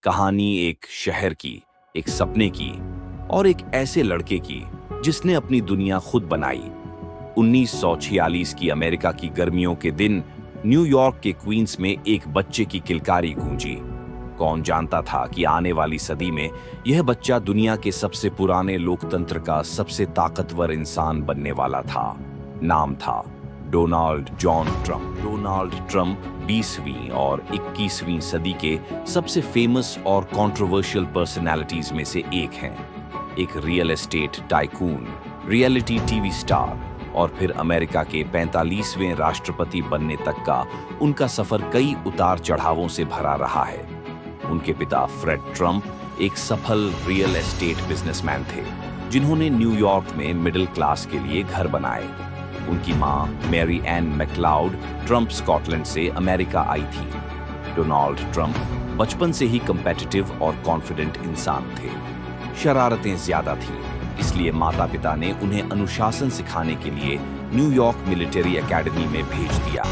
कहानी एक शहर की, एक सपने की और एक ऐसे लड़के की जिसने अपनी दुनिया खुद बनाई। 1946 की अमेरिका की गर्मियों के दिन न्यूयॉर्क के क्वींस में एक बच्चे की किलकारी गूंजी। कौन जानता था कि आने वाली सदी में यह बच्चा दुनिया के सबसे पुराने लोकतंत्र का सबसे ताकतवर इंसान बनने वाला था। नाम था Donald John Trump. Donald Trump 20वीं और 21वीं सदी के सबसे फेमस और कंट्रोवर्शियल पर्सनालिटीज में से एक हैं। एक real estate tycoon, reality TV star और फिर अमेरिका के 45वें राष्ट्रपति बनने तक का उनका सफर कई उतार चढ़ावों से भरा रहा है। उनके पिता फ्रेड ट्रंप एक सफल रियल एस्टेट बिजनेसमैन थे जिन्होंने न्यूयॉर्क में मिडिल क्लास के लिए घर बनाए। उनकी मां Mary Anne MacLeod Trump Scotland से अमेरिका आई थी। डोनाल्ड ट्रंप बचपन से ही कम्पेटिटिव और कॉन्फिडेंट इंसान थे। शरारतें ज्यादा थीं, इसलिए माता पिता ने उन्हें अनुशासन सिखाने के लिए न्यूयॉर्क मिलिट्री एकेडमी में भेज दिया।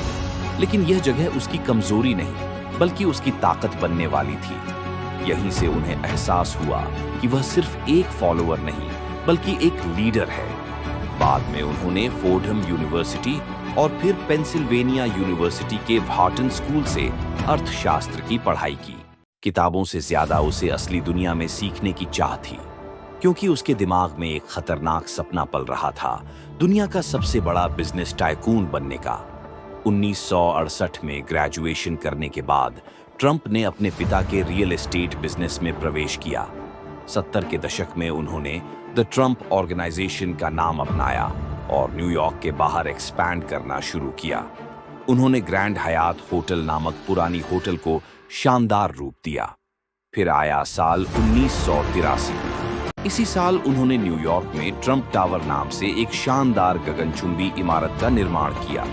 लेकिन यह जगह उसकी कमजोरी नहीं बल्कि उसकी ताकत बनने वाली थी। यहीं से उन्हें एहसास हुआ कि वह सिर्फ एक फॉलोअर नहीं बल्कि एक लीडर है। बाद में उन्होंने फोर्डहम यूनिवर्सिटी और फिर पेंसिल्वेनिया यूनिवर्सिटी के व्हार्टन स्कूल से अर्थशास्त्र की पढ़ाई की। किताबों से ज्यादा उसे असली दुनिया में सीखने की चाह थी, क्योंकि उसके दिमाग में एक खतरनाक सपना पल रहा था, दुनिया का सबसे बड़ा बिजनेस टाइकून बनने का। 1968 में ग्रेजुएशन करने के बाद ट्रंप ने अपने पिता के रियल एस्टेट बिजनेस में प्रवेश किया। 70 के दशक में उन्होंने द ट्रंप ऑर्गेनाइजेशन का नाम अपनाया और न्यूयॉर्क के बाहर एक्सपैंड करना शुरू किया। उन्होंने ग्रैंड हयात होटल नामक पुरानी होटल को शानदार रूप दिया। फिर आया साल 1983। इसी साल उन्होंने न्यूयॉर्क में ट्रंप टावर नाम से एक शानदार गगनचुंबी इमारत का निर्माण किया।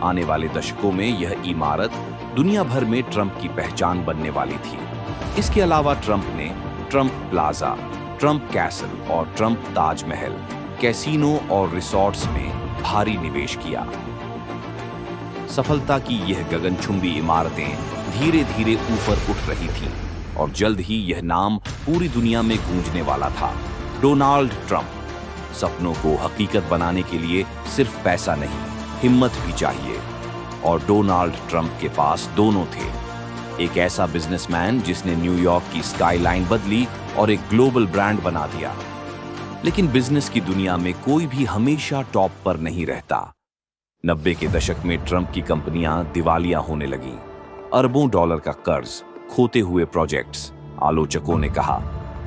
आने वाले दशकों में यह इमारत दुनिया भर में ट्रंप की पहचान बनने वाली थी। इसके अलावा ट्रंप ने ट्रंप प्लाजा, ट्रंप कैसल और ट्रंप ताजमहल, कैसीनो और रिसॉर्ट्स में भारी निवेश किया। सफलता की यह गगनचुंबी इमारतें धीरे धीरे ऊपर उठ रही थीं और जल्द ही यह नाम पूरी दुनिया में गूंजने वाला था, डोनाल्ड ट्रंप। सपनों को हकीकत बनाने के लिए सिर्फ पैसा नहीं, हिम्मत भी चाहिए, और डोनाल्ड ट्रंप के पास दोनों थे। एक ऐसा बिजनेसमैन जिसने न्यूयॉर्क की स्काईलाइन बदली और एक ग्लोबल ब्रांड बना दिया। लेकिन बिजनेस की दुनिया में कोई भी हमेशा टॉप पर नहीं रहता। 90 के दशक में ट्रंप की कंपनियां दिवालिया होने लगीं। अरबों डॉलर का कर्ज, खोते हुए प्रोजेक्ट्स। आलोचकों ने कहा,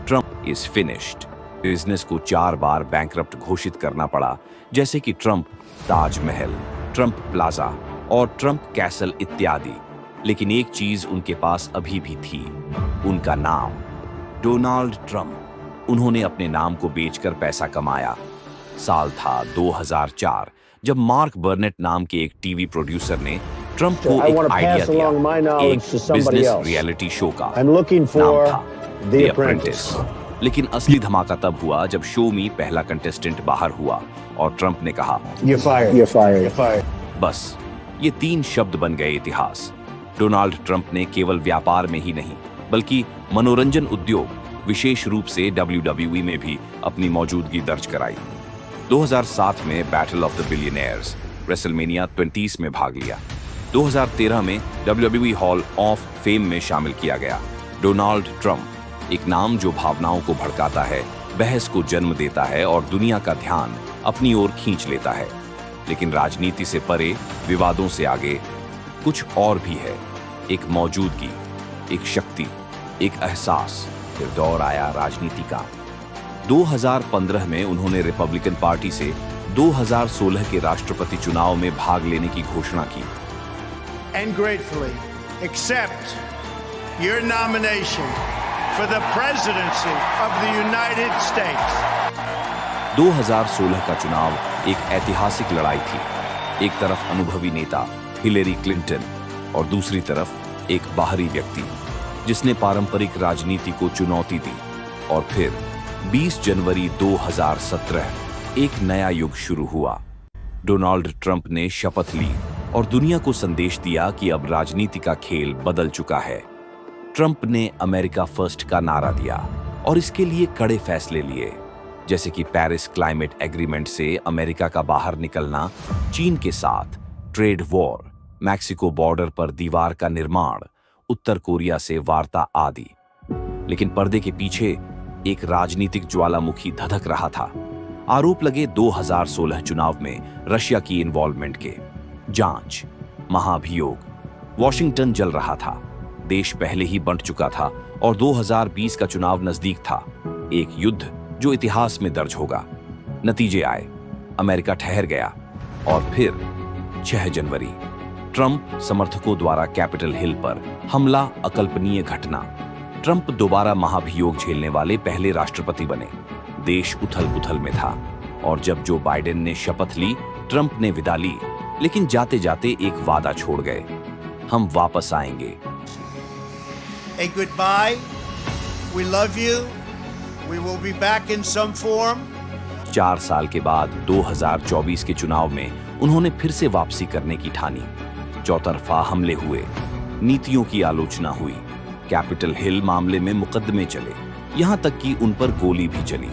ट्रंप इज फिनिश्ड। बिजनेस को 4 बार बैंकरप्ट घोषित करना पड़ा, जैसे कि ट्रंप ताजमहल, ट्रंप प्लाजा और ट्रंप कैसल इत्यादि। लेकिन एक चीज उनके पास अभी भी थी, उनका नाम, डोनाल्ड ट्रंप। उन्होंने अपने नाम को बेचकर पैसा कमाया। साल था 2004 जब मार्क बर्नेट नाम के एक टीवी प्रोड्यूसर ने ट्रंप को एक आइडिया दिया, एक बिजनेस रियलिटी शो का। नाम था द अप्रेंटिस। लेकिन असली धमाका तब हुआ जब शो में पहला कंटेस्टेंट बाहर हुआ और ट्रंप ने कहा, You're fired. बस ये 3 शब्द बन गए इतिहास। डोनाल्ड ट्रंप ने केवल व्यापार में ही नहीं बल्कि मनोरंजन उद्योग, विशेष रूप से WWE में भी अपनी मौजूदगी दर्ज कराई। 2007 में battle of the billionaires, WrestleMania 20 में भाग लिया। 2013 में WWE हॉल ऑफ फेम में शामिल किया गया। डोनाल्ड ट्रंप, एक नाम जो भावनाओं को भड़काता है, बहस को जन्म देता है और दुनिया का ध्यान अपनी ओर खींच लेता है। लेकिन राजनीति से परे, विवादों से आगे कुछ और भी है। एक मौजूदगी, एक शक्ति, एक एहसास। फिर दौर आया राजनीति का। 2015 में उन्होंने रिपब्लिकन पार्टी से 2016 के राष्ट्रपति चुनाव में भाग लेने की घोषणा की। And gratefully accept your nomination for the presidency of the United States. 2016 का चुनाव एक ऐतिहासिक लड़ाई थी। एक तरफ अनुभवी नेता हिलेरी क्लिंटन और दूसरी तरफ एक बाहरी व्यक्ति जिसने पारंपरिक राजनीति को चुनौती दी। और फिर 20 जनवरी 2017 एक नया युग शुरू हुआ। डोनाल्ड ट्रंप ने शपथ ली और दुनिया को संदेश दिया कि अब राजनीति का खेल बदल चुका है। ट्रंप ने अमेरिका फर्स्ट का नारा दिया और इसके लिए कड़े फैसले लिए, जैसे कि पेरिस क्लाइमेट एग्रीमेंट से अमेरिका का बाहर निकलना, चीन के साथ ट्रेड वॉर, मैक्सिको बॉर्डर पर दीवार का निर्माण, उत्तर कोरिया से वार्ता आदि। लेकिन पर्दे के पीछे एक राजनीतिक ज्वालामुखी धधक रहा था। आरोप लगे 2016 चुनाव में रशिया की इन्वॉल्वमेंट के। जांच, महाभियोग, वॉशिंगटन जल रहा था। देश पहले ही बंट चुका था और 2020 का चुनाव नजदीक था। एक युद्ध जो इतिहास में दर्ज होगा। नतीजे आए, अमेरिका ठहर गया। और फिर 6 जनवरी, ट्रंप समर्थकों द्वारा कैपिटल हिल पर हमला, अकल्पनीय घटना। ट्रंप दोबारा महाभियोग झेलने वाले पहले राष्ट्रपति बने। देश उथल-पुथल में था और जब जो बाइडेन ने शपथ ली, ट्रंप ने विदा ली, लेकिन जाते जाते एक वादा छोड़ गए, हम वापस आएंगे। A goodbye. We love you. We will be back in some form. 4 साल के बाद 2024 के चुनाव में उन्होंने फिर से वापसी करने की ठानी। चौतरफा हमले हुए, नीतियों की आलोचना हुई, कैपिटल हिल मामले में मुकदमे चले, यहां तक कि उन पर गोली भी चली।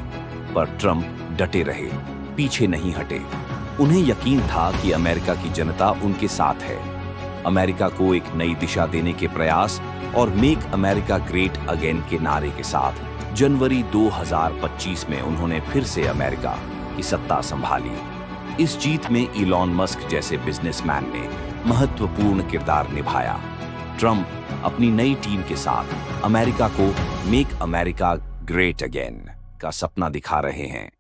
पर ट्रंप डटे रहे, पीछे नहीं हटे। उन्हें यकीन था कि अमेरिका की जनता उनके साथ है। अमेरिका को एक नई दिशा देने के प्रयास और मेक अमेरिका ग्रेट अगेन के नारे के साथ जनवरी 2025 में उन्होंने फिर से अमेरिका की सत्ता संभाली। इस जीत में इलॉन मस्क जैसे बिजनेसमैन ने महत्वपूर्ण किरदार निभाया। ट्रंप अपनी नई टीम के साथ अमेरिका को मेक अमेरिका ग्रेट अगेन का सपना दिखा रहे हैं।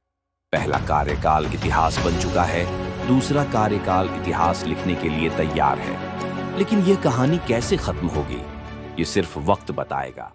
पहला कार्यकाल इतिहास बन चुका है, दूसरा कार्यकाल इतिहास लिखने के लिए तैयार है। लेकिन यह कहानी कैसे खत्म होगी, ये सिर्फ वक्त बताएगा।